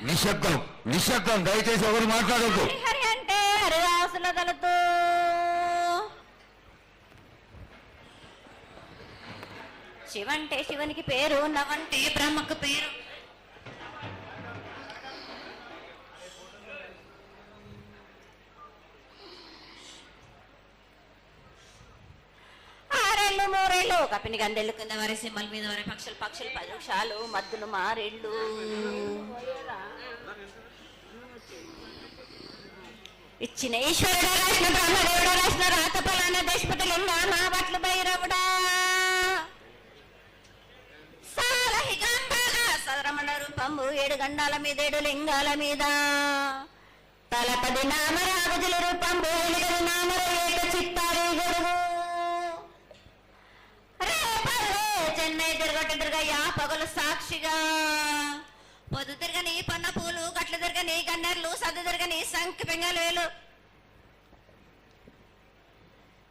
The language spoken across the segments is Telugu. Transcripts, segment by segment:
నిశ్శబ్దం నిశ్శబ్దం, దయచేసి ఎవరు మాట్లాడద్దు. హరి అంటే హరిదాసుల దళితు, శివంటే శివునికి పేరు, నవంటే బ్రహ్మకు పేరు. ఆరేళ్ళు మూరేళ్ళు కపిని గందెళ్ళు కింద వరి సింహల మీద వరి పక్షులు పక్షులు 10 నిమిషాలు మద్దులు మారేళ్ళు. ఇచ్చిన ఈశ్వరుడు రాసిన బ్రహ్మదేవుడు రాసిన రాత ఫలాన దేశపతి లింగ నా బట్లు భైరవుడా సదరమణ రూపంబు 7 గండాల మీద 7 లింగాల మీద తలపది నామరాగుజుల రూపంబు 8 నామర ఏక చిత్తారి గొడుగు చెన్నై తిరగొట్ట తిరగయ్యా పగలు సాక్షిగా పొద్దు తిరగని పన్న పూలు గట్లు తిరగని గన్నెర్లు సద్దు తిరగని సంఖ్య పెంగలేలు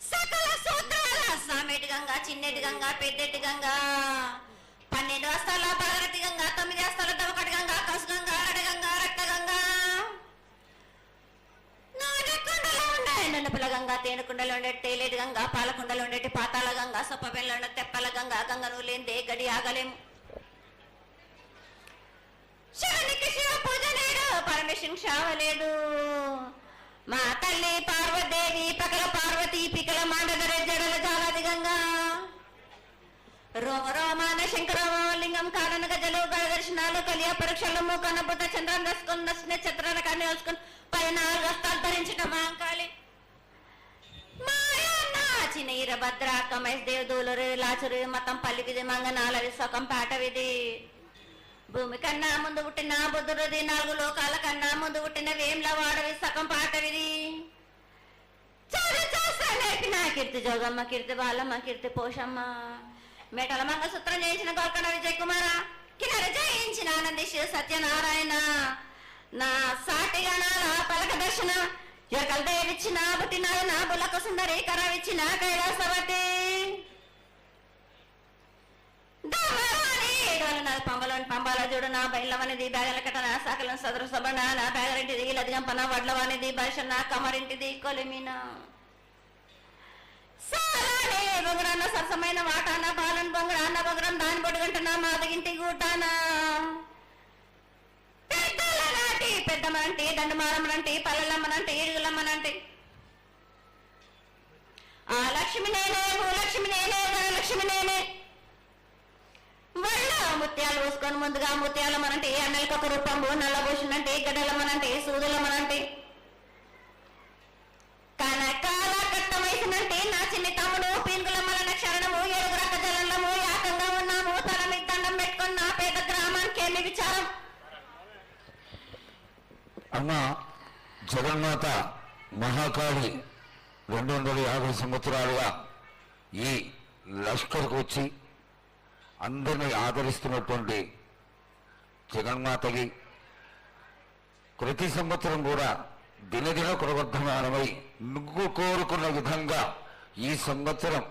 సకల సూత్రాల సామెటి గంగా చిన్నెటి గంగా పెద్దెటి గంగా 12 వస్తాల భారతి గంగా 9 వస్తాల దవకటి గంగా కసు గంగా అడగంగా రక్త గంగా నాగకొండలో ఉండే నన్నపల గంగా తేనెకుండలో ఉండే తేలేటి గంగా పాలకుండలో ఉండేటి పాతాల గంగా సొప్పబెల్లో ఉండే తెప్పల గంగా గంగను లేందే గడి ఆగలేము. శివునికి శివ పూజ లేడు, పరమేశ్వరునికి శావ లేదు. మా తల్లి పార్వదేవి పకల పార్వతి పికల మాండదర జడల జాలాది గంగా రోమ రోమాన శంకరలింగం కాడన గజలు గడ దర్శనాలు కలియ పరీక్షలు మూకనబుత చంద్రం దసుకొని నక్షత్రాల కానీ వేసుకొని 14 వస్తాలు ధరించిన మాంకాళి మాయన్న చిన్న ఈరభద్ర కమేష్ దేవదూలరు లాచురు మతం పల్లి విధి మంగనాల విశ్వకం పాట విధి భూమి కన్నా ముందు పుట్టిన బుద్ధుడిది 4 లోకాల కన్నా ముందు పుట్టిన వేమ్ల వాడవి సకం పాట విధి నేర్పిన కీర్తి జోగమ్మ కీర్తి బాలమ్మ కీర్తి పోషమ్మ మేటల మంగళసూత్రం చేయించిన గోల్కొండ విజయ్ కుమార కిన్నెర జయించిన ఆనంది శివ సత్యనారాయణ నా సాటిగా నా పలక దర్శన ఎరకల దేవిచ్చిన పుట్టిన నా బులకు సుందరి కరవిచ్చిన కైలాసవతి పంబలోని పంబాల చూడు నా బయలవనిది బ్యాగల కట్ట సాకలను సదరు సబణ నా బ్యాగరింటిది లదిగంపన వడ్లవానిది భాష నా కమరింటిది కొలిమిన సారానే బొంగరాన్న సరసమైన వాటాన బాలన్ బొంగరాన్న బొంగరం దాని బొడుగంటున్నా మాదగింటి గూటానా పెద్దల నాటి పెద్దమనంటి దండమారమ్మనంటి పల్లెలమ్మనంటి ఇరుగులమ్మనంటి ఆ లక్ష్మి నేనే భూలక్ష్మి నేనే ధనలక్ష్మి నేనే వల్ల ముత్యాలు పోసుకొని ముందుగా ముత్యాలమ్మనంటే అన్నలకి ఒక రూపంబు నల్లబోషునంటే గడ్డలమ్మనంటే సూదులమ్మనంటే కనకాల కట్టమైసినంటే నా చిన్ని తమ్ముడు పీనుగులమ్మల క్షరణము 7 రక జలంలము యాకంగా ఉన్నాము తల మీద దండం పెట్టుకుని నా పేద గ్రామానికి ఏమి విచారం. అమ్మ జగన్మాత మహాకాళి 250 సంవత్సరాలుగా ఈ లష్కర్కు వచ్చి అందరినీ ఆదరిస్తున్నటువంటి జగన్మాతకి ప్రతి సంవత్సరం కూడా దినదిన కురవర్ధమానమై నువ్వు కోరుకున్న విధంగా ఈ సంవత్సరం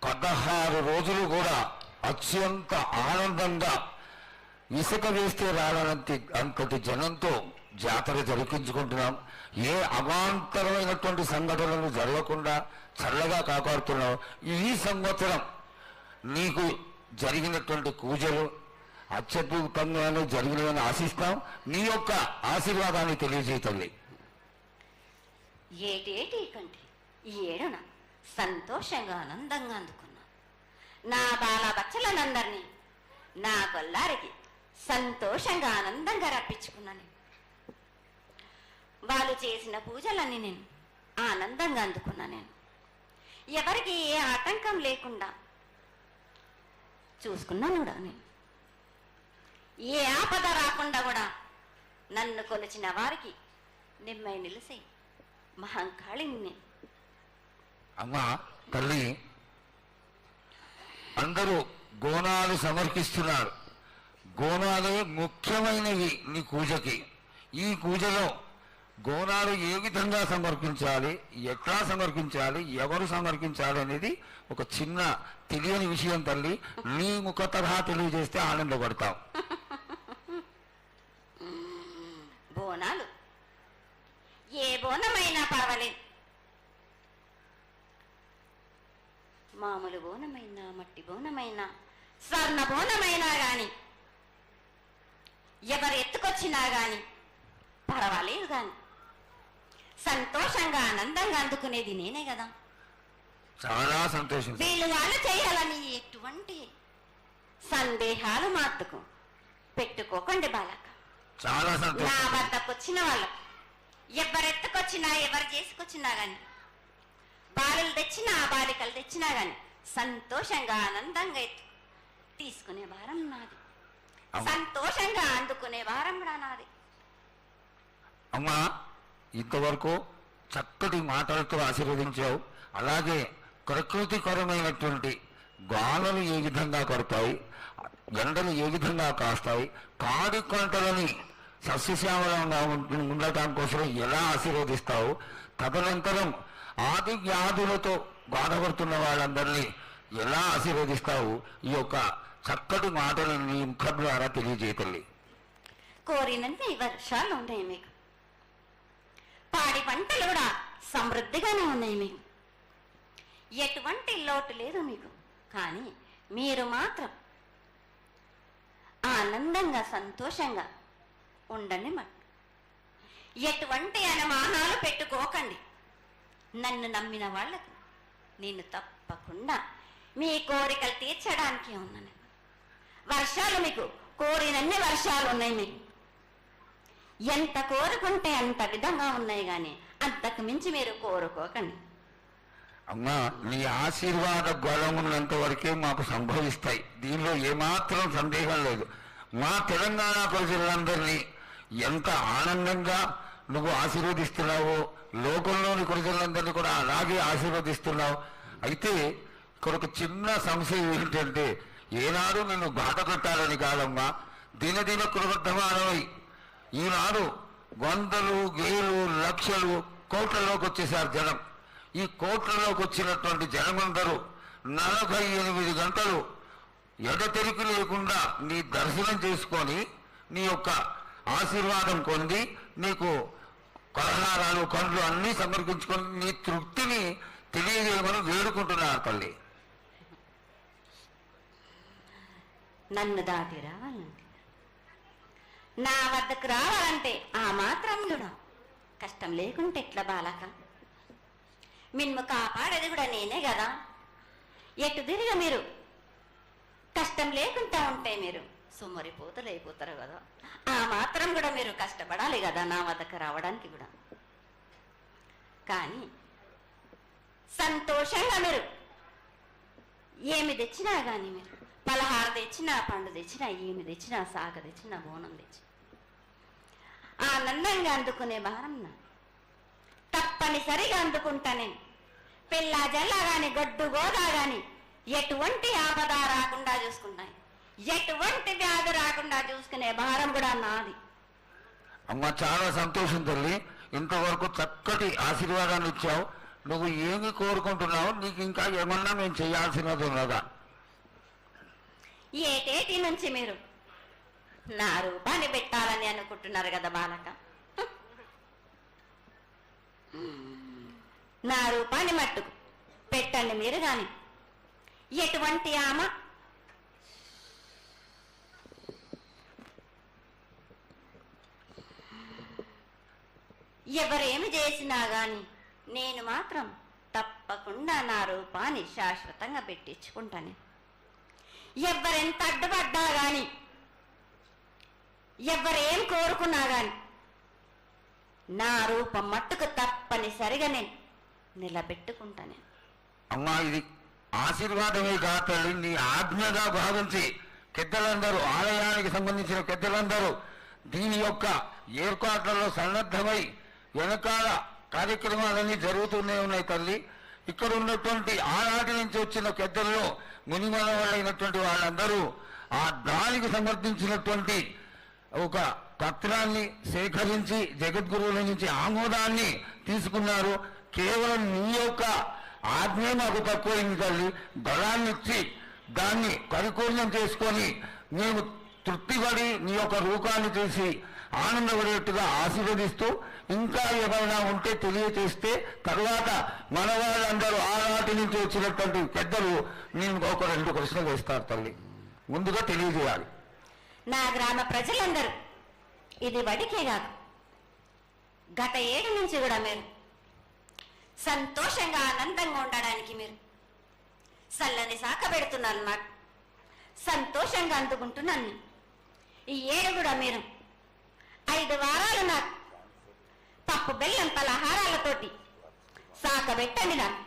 16 రోజులు కూడా అత్యంత ఆనందంగా ఇసుక వేస్తే రానంత అంతటి జనంతో జాతర జరిపించుకుంటున్నాం. ఏ అవాంతరమైనటువంటి సంఘటనలు జరగకుండా చల్లగా కాపాడుతున్నాం. ఈ సంవత్సరం నీకు జరిగినటువంటి పూజలు అత్యద్భుతంగానే జరిగినవని ఆశిస్తాం. నీ యొక్క ఆశీర్వాదాన్ని తెలియజేయతల్లి. ఏటేటి కంటే ఈ ఏడున సంతోషంగా ఆనందంగా అందుకున్నా నా బాల బచ్చలనందరినీ నా గొల్లారికి సంతోషంగా ఆనందంగా రప్పించుకున్నాను. వాళ్ళు చేసిన పూజలన్నీ నేను ఆనందంగా అందుకున్నా. నేను ఎవరికి ఏ ఆటంకం లేకుండా చూసుకున్నాను కూడా. నేను ఏ ఆపద రాకుండా కూడా నన్ను కొలిచిన వారికి నిమ్మై నిలిసి మహంకాళిని. అమ్మా తల్లి, అందరూ గోనాలు సమర్పిస్తున్నారు. గోనాలు ముఖ్యమైనవి నీ పూజకి. ఈ పూజలో గోనాలు ఏ విధంగా సమర్పించాలి, ఎట్లా సమర్పించాలి, ఎవరు సమర్పించాలి అనేది ఒక చిన్న తెలియని విషయం తల్లి. నీ ముఖ తరహా తెలియజేస్తే ఆనందపడతాం. బోనమైనా పర్వాలేదు, మామూలు బోనమైనా మట్టి బోనమైనా స్వర్ణ బోనమైనా గాని ఎవరు ఎత్తుకొచ్చినా గాని పర్వాలేదు, గాని సంతోషంగా ఆనందంగా అందుకునేది నేనే కదా. చాలా సంతోషం. వీళ్ళు వాళ్ళు చేయాలని ఎటువంటి సందేహాలు మాత్రకు పెట్టుకోకండి బాలక. చాలా నా సంతోషం. వద్దకు వచ్చిన వాళ్ళకు ఎవరెత్తుకొచ్చినా ఎవరు చేసుకొచ్చినా గాని, బాలులు తెచ్చినా బాలికలు తెచ్చినా గాని సంతోషంగా ఆనందంగా తీసుకునే భారం నాది, సంతోషంగా అందుకునే భారం కూడా నాది. అమ్మా, ఇంతవరకు చక్కటి మాటలతో ఆశీర్వదించావు. అలాగే ప్రకృతికరమైనటువంటి గాలులు ఏ విధంగా కొడతాయి, ఎండలు ఏ విధంగా కాస్తాయి, కాడి కొంటలని సస్యశ్యామలంగా ఉండటం కోసం ఎలా ఆశీర్వదిస్తావు, తదనంతరం ఆది వ్యాధులతో బాధపడుతున్న వాళ్ళందరినీ ఎలా ఆశీర్వదిస్తావు, ఈ యొక్క చక్కటి మాటలు నీ ముఖం ద్వారా తెలియజేతల్లి. కోరినంత వర్షాలు ఉన్నాయి మీకు, పాడి పంటలు కూడా సమృద్ధిగానే ఉన్నాయి మీకు, ఎటువంటి లోటు లేదు మీకు. కానీ మీరు మాత్రం ఆనందంగా సంతోషంగా ఉండండి. ఎటువంటి అనుమానాలు పెట్టుకోకండి. నన్ను నమ్మిన వాళ్ళకు నేను తప్పకుండా మీ కోరికలు తీర్చడానికే ఉన్నాను. వర్షాలు మీకు కోరినన్ని వర్షాలు ఉన్నాయి మీకు, ఎంత కోరుకుంటే అంత విధంగా ఉన్నాయి, కానీ అంతకు మించి మీరు కోరుకోకండి. అమ్మా, నీ ఆశీర్వాద బలం ఉన్నంత వరకే మాకు సంభవిస్తాయి, దీనిలో ఏమాత్రం సందేహం లేదు. మా తెలంగాణ ప్రజలందరినీ ఎంత ఆనందంగా నువ్వు ఆశీర్వదిస్తున్నావో, లోకంలోని ప్రజలందరినీ కూడా అలాగే ఆశీర్వదిస్తున్నావు. అయితే ఇక్కడ ఒక చిన్న సంశయం ఏంటంటే, ఏనాడు నిన్ను బాట కట్టాలని కాదమ్మా, దినదిన కృతమానమై ఈనాడు వందలు వేలు లక్షలు కోట్లలోకి వచ్చేసారు జనం. ఈ కోట్లలోకి వచ్చినటువంటి జనమందరూ 48 గంటలు ఎడతెరికి లేకుండా నీ దర్శనం చేసుకొని నీ యొక్క ఆశీర్వాదం పొంది నీకు పలహారాలు పండ్లు అన్నీ సమర్పించుకొని నీ తృప్తిని తెలియజేయమని వేడుకుంటున్నారు తల్లి. నన్ను దాటి రావాలంటే, నా వద్దకు రావాలంటే ఆ మాత్రం కూడా కష్టం లేకుంటే ఎట్లా బాలక? మిన్ను కాపాడేది కూడా నేనే కదా. ఎటు తిరిగి మీరు కష్టం లేకుండా ఉంటే మీరు సుమ్మరిపోతలు అయిపోతారు కదా. ఆ మాత్రం కూడా మీరు కష్టపడాలి కదా నా వద్దకు రావడానికి కూడా. కానీ సంతోషంగా మీరు ఏమి తెచ్చినా కానీ, మీరు పలహార తెచ్చినా, పండు తెచ్చినా, ఏమి తెచ్చినా, సాగ తెచ్చినా, బోనం తెచ్చినా ఆనందంగా అందుకునే భారం నా తప్పనిసరిగా అందుకుంటా నేను. పిల్ల జల్ల గాని గడ్డు గోదా గాని ఎటువంటి ఆపద రాకుండా చూసుకుంటాను, ఎటువంటి వ్యాధి రాకుండా చూసుకునే భారం కూడా నాది. అమ్మ, చాలా సంతోషం తల్లి. ఇంతవరకు చక్కటి ఆశీర్వాదాన్ని ఇచ్చావు. నువ్వు ఏమి కోరుకుంటున్నావు? నీకు ఇంకా ఏమన్నా మేము చేయాల్సినది ఉన్నదా? ఏటేటి నుంచి మీరు నా రూపాన్ని పెట్టాలని అనుకుంటున్నారు కదా బాలక. నా రూపాన్ని మట్టుకు పెట్టండి మీరు. గాని ఎటువంటి ఆమె ఎవరేమి చేసినా గాని నేను మాత్రం తప్పకుండా నా రూపాన్ని శాశ్వతంగా పెట్టించుకుంటాను. ఎవరెంత అడ్డుపడ్డా గాని, ఎవరేం కోరుకున్నా గాని నా రూపం మట్టుకు తప్పనిసరిగా నేను నిలబెట్టుకుంటాను. అమ్మా, ఇది ఆశీర్వాదమే కాదు, నీ ఆజ్ఞగా భావించి పెద్దలందరూ, ఆలయానికి సంబంధించిన పెద్దలందరూ దీని యొక్క ఏర్పాట్లలో సన్నద్ధమై వెనకాల కార్యక్రమాలన్నీ జరుగుతూనే ఉన్నాయి తల్లి. ఇక్కడ ఉన్నటువంటి ఆనాటి నుంచి వచ్చిన పెద్దల్లో మునిమనవాళ్ళైనటువంటి వాళ్ళందరూ ఆ దానికి సమర్థించినటువంటి ఒక పత్రాన్ని సేకరించి జగద్గురువుల నుంచి ఆమోదాన్ని తీసుకున్నారు. కేవలం నీ యొక్క ఆజ్ఞ మాకు తక్కువైంది తల్లి. బలాన్ని ఇచ్చి దాన్ని పరిపూర్ణం చేసుకొని మేము తృప్తిపడి నీ యొక్క రూపాన్ని చూసి ఆనందపడేట్టుగా ఆశీర్వదిస్తూ ఇంకా ఏమైనా ఉంటే తెలియచేస్తే తర్వాత మన వాళ్ళందరూ ఆనాటి నుంచి వచ్చినటువంటి పెద్దలు నేను ఒక 2 ప్రశ్నలు వేస్తారు తల్లి. ముందుగా తెలియజేయాలి. నా గ్రామ ప్రజలందరూ ఇది వడికే కాదు, గత 7 నుంచి కూడా మీరు సంతోషంగా ఆనందంగా ఉండడానికి మీరు చల్లని సాక పెడుతున్నారు. నాకు సంతోషంగా అందుకుంటున్నాను. ఈ 7 కూడా మీరు 5 వారాలు నాకు పప్పు బెల్లం పలహారాలతోటి సాక పెట్టండి. నాకు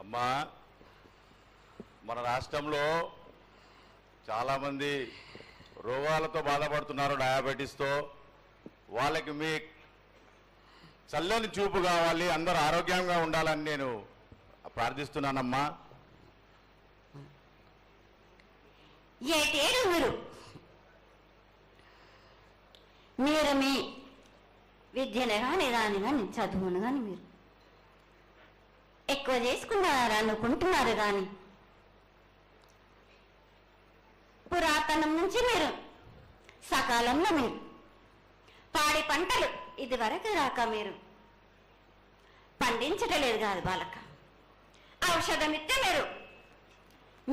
అమ్మా, మన రాష్ట్రంలో చాలామంది రోగాలతో బాధపడుతున్నారు, డయాబెటీస్తో. వాళ్ళకి మీ చల్లని చూపు కావాలి, అందరూ ఆరోగ్యంగా ఉండాలని నేను ప్రార్థిస్తున్నానమ్మా. ఏటేడు మీరు మీ విద్యను కానీ చదువును కానీ మీరు ఎక్కువ చేసుకున్నారు అనుకుంటున్నారు. కానీ పురాతనం నుంచి మీరు సకాలంలో మీరు పాడి పంటలు ఇది వరకు రాక మీరు పండించటలేదు కాదు బాలక. ఔషధం ఇస్తే మీరు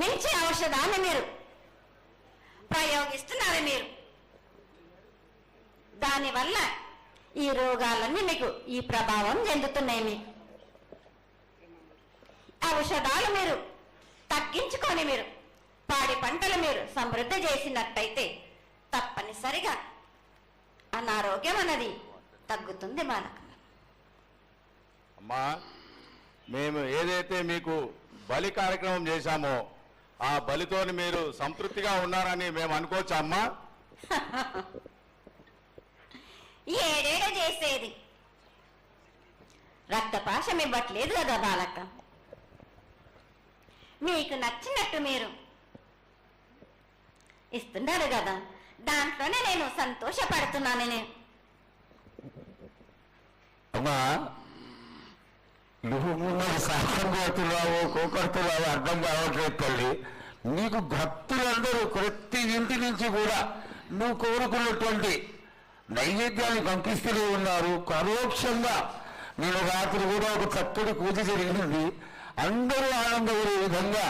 మించి ఔషధాన్ని మీరు ప్రయోగిస్తున్నారు. మీరు దానివల్ల ఈ రోగాలన్నీ మీకు ఈ ప్రభావం చెందుతున్నాయి. మీకు ఔషధాలు మీరు తగ్గించుకొని మీరు పాడి పంటలు మీరు సమృద్ధి చేసినట్టయితే తప్పనిసరిగా అనారోగ్యం అన్నది తగ్గుతుంది బాలక. అమ్మా, మేము ఏదైతే మీకు బలి కార్యక్రమం చేశామో ఆ బలితోని మీరు సంతృప్తిగా ఉన్నారని మేము అనుకోవచ్చా అమ్మా? ఏడేడ చేసేది రక్తపాశం ఇవ్వట్లేదు కదా బాలక. మీకు నచ్చినట్టు మీరు ఇస్తున్నారు కదా, దాంట్లోనే నేను సంతోషపడుతున్నాను. నేను అమ్మా, నువ్వు మరి సాహసం కోరుతున్నావు కోకడుతున్నావు అర్థం కావట్లేదు తల్లి. నీకు భక్తులందరూ ప్రతి ఇంటి నుంచి కూడా నువ్వు కోరుకున్నటువంటి నైవేద్యాన్ని పంపిస్తూనే ఉన్నారు. పరోక్షంగా నేను రాత్రి కూడా ఒక చక్కటి పూజ జరిగింది. అందరూ ఆనందపడే విధంగా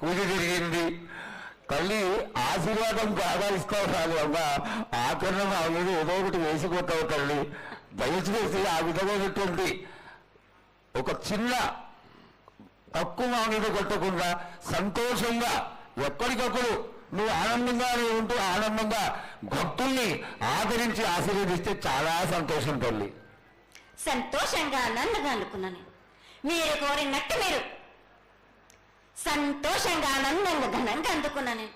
పూజ జరిగింది. తల్లి ఆశీర్వాదం బాగా ఇస్తావు రాదు అమ్మా. ఆకరణ మా మీద ఏదో ఒకటి వేసిపోతావు తల్లి. దయచేసి ఆ విధమైనటువంటి ఒక చిన్న తక్కువ మా మీద కొట్టకుండా సంతోషంగా ఎప్పటికప్పుడు నువ్వు ఆనందంగానే ఉంటూ ఆనందంగా భక్తుల్ని ఆదరించి ఆశీర్వదిస్తే చాలా సంతోషం తల్లి. సంతోషంగా ఆనందంగా అనుకున్నాను. మీరు కోరినట్టు మీరు సంతోషంగా ఆనందంగా ఘనంగా అందుకున్నాను.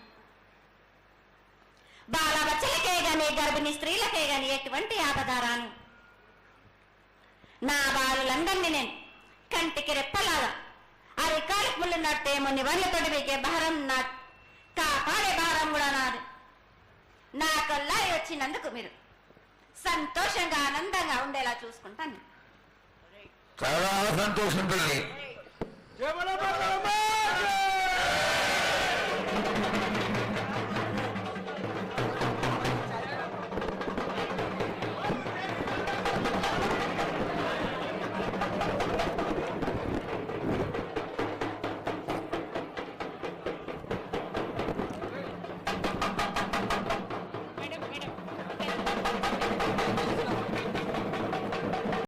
బాలబచ్చలకే గాని గర్భిణీ స్త్రీలకే గాని ఎటువంటి ఆపదారాను నా బాలులందరినీ నేను కంటికి రెప్పలాగా అరికాలికి ముళ్ళు నట్టేమో నివర్లతోటి మీకే భారం నా కాపాడే భారం కూడా నాది. నా కల్లారి వచ్చినందుకు మీరు సంతోషంగా ఆనందంగా ఉండేలా చూసుకుంటాను. చాలా సంతోషం తల్లి.